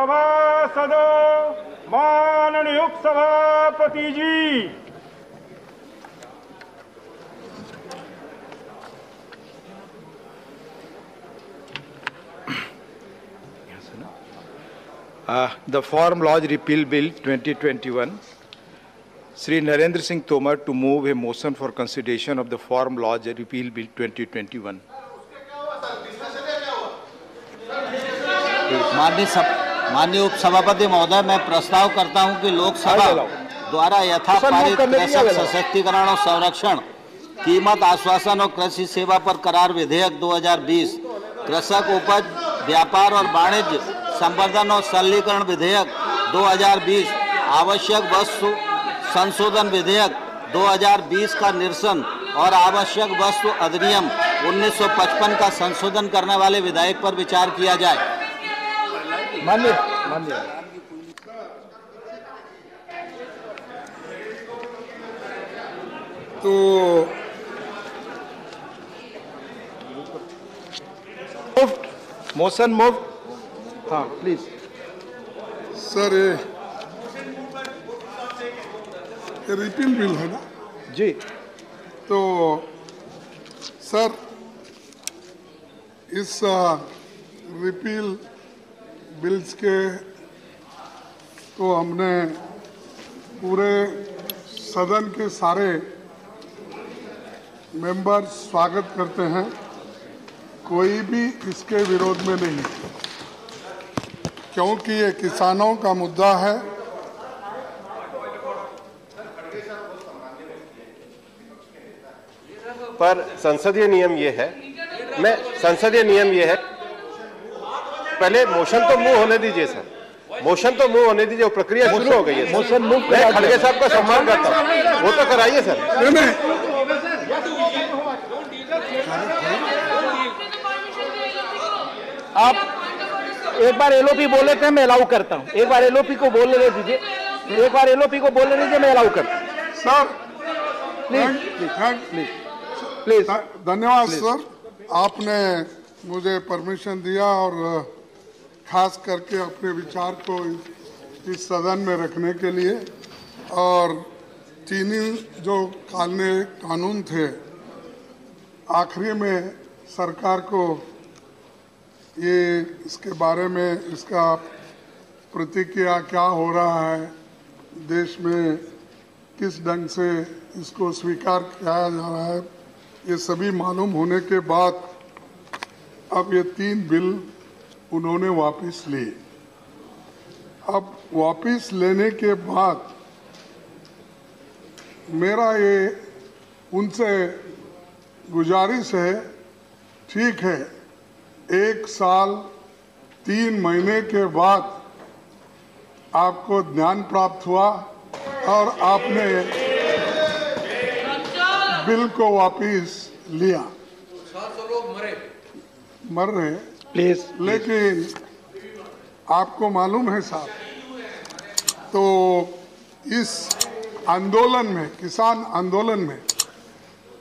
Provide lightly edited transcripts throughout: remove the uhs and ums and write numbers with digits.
सभासदों, माननीय उपसभापति जी, the Farm Laws Repeal Bill 2021. Sri Narendra Singh Tomar to move a motion for consideration of the Farm Laws Repeal Bill 2021. माननीय उपसभापति महोदय, मैं प्रस्ताव करता हूं कि लोकसभा द्वारा यथापारित कृषक सशक्तिकरण और संरक्षण, कीमत आश्वासन और कृषि सेवा पर करार विधेयक 2020, कृषक उपज व्यापार और वाणिज्य संवर्धन और सरलीकरण विधेयक 2020, आवश्यक वस्तु संशोधन विधेयक 2020 का निरसन और आवश्यक वस्तु अधिनियम 1955 का संशोधन करने वाले विधेयक पर विचार किया जाए। माननीय तो मोशन मूव। हाँ प्लीज सर, ये रिपील बिल है ना जी। तो सर, इस रिपील बिल्स के तो हमने पूरे सदन के सारे मेंबर स्वागत करते हैं, कोई भी इसके विरोध में नहीं, क्योंकि ये किसानों का मुद्दा है। पर संसदीय नियम ये है, संसदीय नियम ये है, पहले मोशन तो मूव होने दीजिए सर, मोशन तो मूव होने दीजिए, प्रक्रिया शुरू हो गई है। मोशन मूव, मैं खड़गे साहब का सम्मान करता हूँ, वो तो कराइए सर। आप एक बार एलओपी बोले थे, मैं अलाउ करता हूं। एक बार एलओपी को बोलने दीजिए, एक बार एलओपी को बोलने दीजिए, मैं अलाउ करता हूं। सर प्लीज प्लीज धन्यवाद सर, आपने मुझे परमिशन दिया और खास करके अपने विचार को इस सदन में रखने के लिए। और चीनी जो कानून थे, आखिरी में सरकार को ये इसके बारे में इसका प्रतिक्रिया क्या हो रहा है, देश में किस ढंग से इसको स्वीकार किया जा रहा है, ये सभी मालूम होने के बाद अब ये 3 बिल उन्होंने वापस लिए। अब वापस लेने के बाद मेरा ये उनसे गुजारिश है, ठीक है, 1 साल 3 महीने के बाद आपको ज्ञान प्राप्त हुआ और आपने बिल को वापस लिया। 700 लोग मर रहे प्लीज, लेकिन आपको मालूम है साहब, तो इस आंदोलन में, किसान आंदोलन में,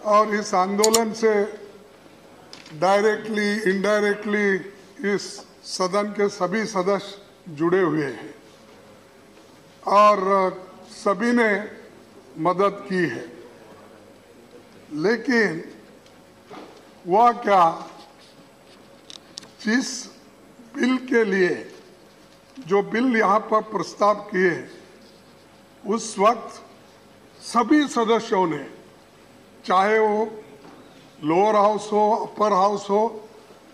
और इस आंदोलन से डायरेक्टली इनडायरेक्टली इस सदन के सभी सदस्य जुड़े हुए हैं और सभी ने मदद की है। लेकिन वह क्या, जिस बिल के लिए जो बिल यहाँ पर प्रस्ताव किए, उस वक्त सभी सदस्यों ने, चाहे वो लोअर हाउस हो, अपर हाउस हो,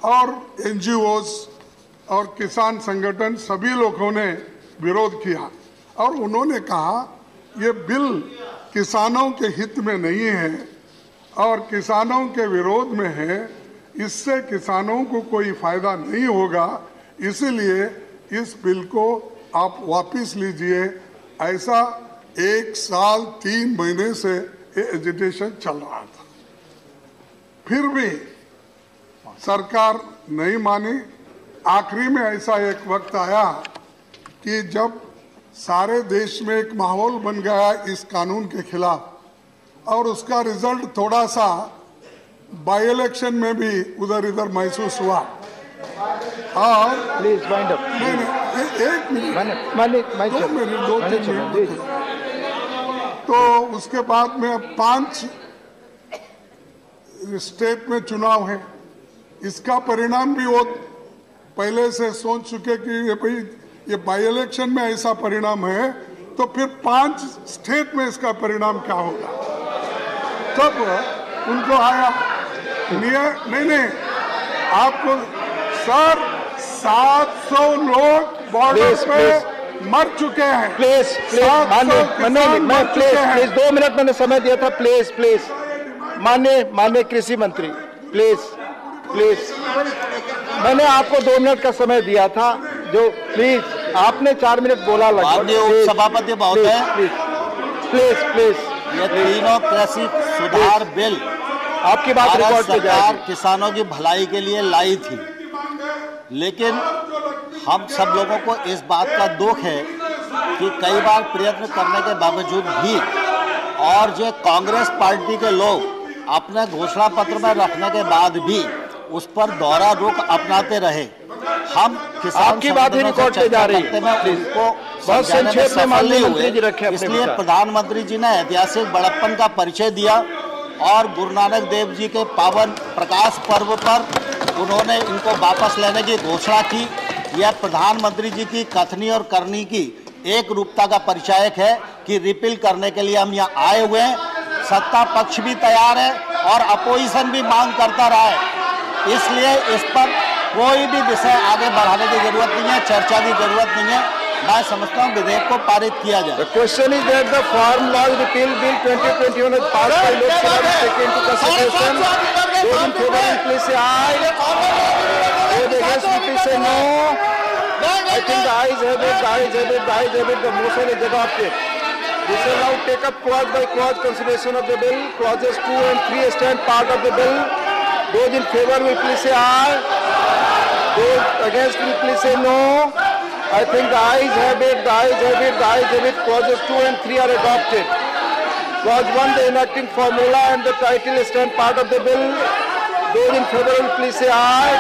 और एनजीओज और किसान संगठन, सभी लोगों ने विरोध किया और उन्होंने कहा ये बिल किसानों के हित में नहीं है और किसानों के विरोध में है, इससे किसानों को कोई फायदा नहीं होगा, इसीलिए इस बिल को आप वापस लीजिए। ऐसा 1 साल 3 महीने से ये एजिटेशन चल रहा था, फिर भी सरकार नहीं मानी। आखिरी में ऐसा एक वक्त आया कि जब सारे देश में एक माहौल बन गया इस कानून के खिलाफ और उसका रिजल्ट थोड़ा सा बाई इलेक्शन में भी उधर इधर महसूस हुआ। और प्लीज वाइंड अप। नहीं, एक मिनट, दो मिनट। तो उसके बाद में अब 5 स्टेट में चुनाव है, इसका परिणाम भी वो पहले से सोच चुके कि ये बाई इलेक्शन में ऐसा परिणाम है तो फिर 5 स्टेट में इसका परिणाम क्या होगा। तब उनको आया नहीं आपको सर 700 लोग बॉर्डर पे मर चुके हैं। प्लीज प्लीज 2 मिनट मैंने समय दिया था। प्लीज माननीय कृषि मंत्री प्लीज मैंने आपको 2 मिनट का समय दिया था, जो प्लीज आपने 4 मिनट बोला माननीय सभापति महोदय प्लीज ये तीनों कृषि सुधार बिल आपकी बात रिकॉर्ड की सरकार किसानों की भलाई के लिए लाई थी, लेकिन हम सब लोगों को इस बात का दुख है कि कई बार प्रयत्न करने के बावजूद भी और जो कांग्रेस पार्टी के लोग अपने घोषणा पत्र में रखने के बाद भी उस पर दोहरा रुख अपनाते रहे। हम किसान आपकी बात ही रिकॉर्ड पे जा रही है, उनको समझाने में सफल नहीं हुए, इसलिए प्रधानमंत्री जी ने ऐतिहासिक बड़प्पन का परिचय दिया और गुरु नानक देव जी के पावन प्रकाश पर्व पर उन्होंने इनको वापस लेने की घोषणा की। यह प्रधानमंत्री जी की कथनी और करनी की एक रूपता का परिचायक है कि रिपील करने के लिए हम यहाँ आए हुए हैं। सत्ता पक्ष भी तैयार है और अपोजिशन भी मांग करता रहा है, इसलिए इस पर कोई भी विषय आगे बढ़ाने की जरूरत नहीं है, चर्चा की जरूरत नहीं है। मैं समझता हूँ विधेयक को पारित किया जाए। The question is that the Farm Laws Repeal Bill 2021 is passed by Lok Sabha to take into consideration. Those in favor will please say aye. Those against will please say no. I think the ayes have it. The motion is adopted. We shall now take up clause by clause consideration of the bill. Clauses 2 and 3 stand part of the bill. Those in favor will please say aye. Those against will please say no. I think the ayes have it. Clauses 2 and 3 are adopted. Clause 1, the enacting formula and the title stand part of the bill. Those in favor will please say aye.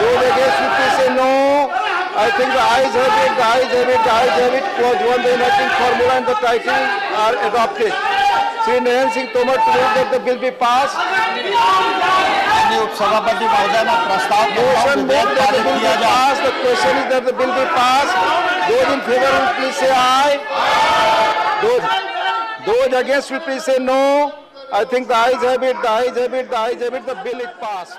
Those against will please say no. I think the ayes have it. Clause 1, the enacting formula and the title are adopted. Shri Narendra Singh Tomar to move that the bill be passed. उपसभापति महोदय में प्रस्ताव Motion moved that the bill be passed. The question is that the bill be passed. Those in favor will please say aye. Those against will please say no. I think the ayes have it. The bill is passed.